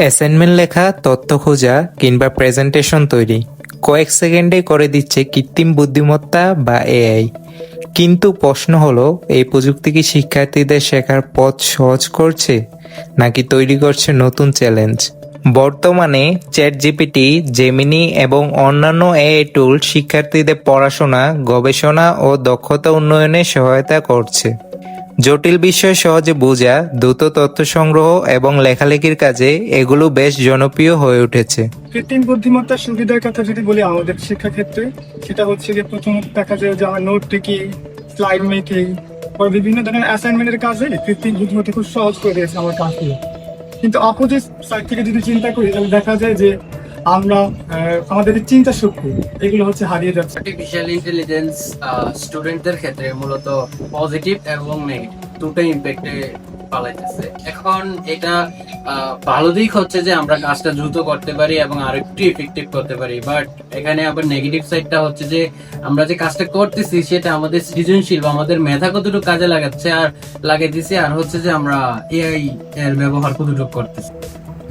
Assignment লেখা, তথ্য খোঁজা কিংবা প্রেজেন্টেশন তৈরি কয়েক সেকেন্ডে করে দিচ্ছে কৃত্রিম বুদ্ধিমত্তা বা এআই। কিন্তু প্রশ্ন হলো, এই প্রযুক্তি কি শিক্ষার্থীদের শেখার পথ সহজ করছে নাকি তৈরি করছে নতুন চ্যালেঞ্জ? বর্তমানে চ্যাটজিপিটি, জেমিনি এবং অন্যান্য এআই টুল শিক্ষার্থীদের পড়াশোনা, গবেষণা ও দক্ষতা উন্নয়নে সহায়তা করছে। জটিল বিষয় সহজে বোঝা, দ্রুত তথ্য সংগ্রহ এবং লেখালেখির কাজে এগুলো বেশ জনপ্রিয় হয়ে উঠেছে। কৃত্রিম বুদ্ধিমত্তার সুবিধার কথা যদি বলি আমাদের শিক্ষাক্ষেত্রে, সেটা হচ্ছে যে প্রথমত দেখা যায় যে আমার নোট টেকিং, স্লাইড মেকিং বা বিভিন্ন ধরনের অ্যাসাইনমেন্টের কাজে কৃত্রিম বুদ্ধিমত্তা খুব সহজ করে দিয়েছে আমার কাজগুলো। কিন্তু অপোজিট সাইড থেকে যদি চিন্তা করি তাহলে দেখা যায় যে আমরা আমাদের যে চিন্তা শক্তি এগুলো হচ্ছে হারিয়ে যাচ্ছে। আর্টিফিশিয়াল ইন্টেলিজেন্স স্টুডেন্টদের ক্ষেত্রে মূলত পজিটিভ এবং নেগেটিভ দুটো ইম্প্যাক্টে পালাইতেছে। এখন এটা ভালো দিক হচ্ছে যে আমরা কাজটা দ্রুত করতে পারি এবং আরেকটু ইফেক্টিভ করতে পারি, বাট এখানে আবার নেগেটিভ সাইডটা হচ্ছে যে আমরা যে কাজটা করতেছি সেটা আমাদের সৃজনশীল বা আমাদের মেধা কতটুকু কাজে লাগাইতেছি, আর হচ্ছে যে আমরা এআই এর ব্যবহার কতটুকু করতেছি।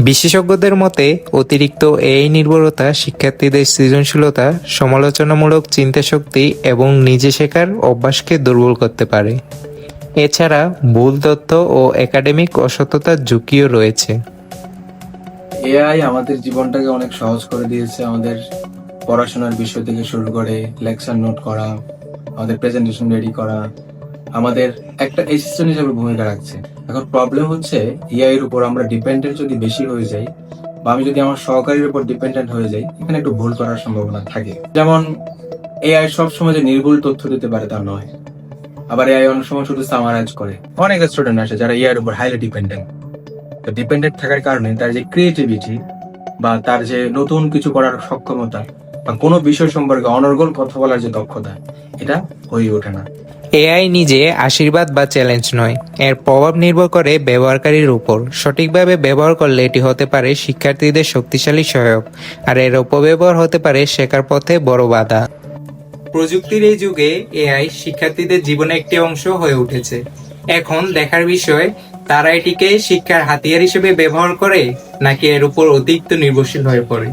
বিশেষজ্ঞদের মতে অতিরিক্ত এআই নির্ভরতা শিক্ষার্থীদের সৃজনশীলতা, সমালোচনামূলক চিন্তাশক্তি এবং নিজে শেখার অভ্যাসকে দুর্বল করতে পারে। এছাড়া ভুল তথ্য ও একাডেমিক অসততার ঝুঁকিও রয়েছে। এআই আমাদের জীবনটাকে অনেক সহজ করে দিয়েছে। আমাদের পড়াশোনার বিষয় থেকে শুরু করে লেকচার নোট করা, আমাদের প্রেজেন্টেশন রেডি করা, আমাদের একটা অ্যাসিস্ট্যান্ট হিসেবে ভূমিকা রাখছে। এখন প্রবলেম হচ্ছে এআই এর উপর আমরা ডিপেন্ডেন্ট যদি বেশি হয়ে যাই, বা আমি যদি আমার সহকারীর উপর ডিপেন্ডেন্ট হয়ে যাই, এখানে একটু ভুল করার সম্ভাবনা থাকে। যেমন এআই সবসময় যে নির্ভুল তথ্য দিতে পারে তা নয়, আবার এআই অনেক সময় শুধু সামারাইজ করে। অনেক স্টুডেন্ট আছে যারা এআই এর উপর হাইলি ডিপেন্ডেন্ট। তো ডিপেন্ডেন্ট থাকার কারণে তার যে ক্রিয়েটিভিটি বা তার যে নতুন কিছু করার সক্ষমতা বা কোনো বিষয় সম্পর্কে অনর্গল কথা বলার যে দক্ষতা, এটা হয়ে ওঠে না। এআই নিজে আশীর্বাদ বা চ্যালেঞ্জ নয়, এর প্রভাব নির্ভর করে ব্যবহারকারীর উপর। সঠিকভাবে ব্যবহার করলে এটি হতে পারে শিক্ষার্থীদের শক্তিশালী সহায়ক, আর এর অপব্যবহার হতে পারে শেখার পথে বড় বাধা। প্রযুক্তির এই যুগে এআই শিক্ষার্থীদের জীবনে একটি অংশ হয়ে উঠেছে। এখন দেখার বিষয়, তারা এটিকে শিক্ষার হাতিয়ার হিসেবে ব্যবহার করে নাকি এর উপর অতিরিক্ত নির্ভরশীল হয়ে পড়ে।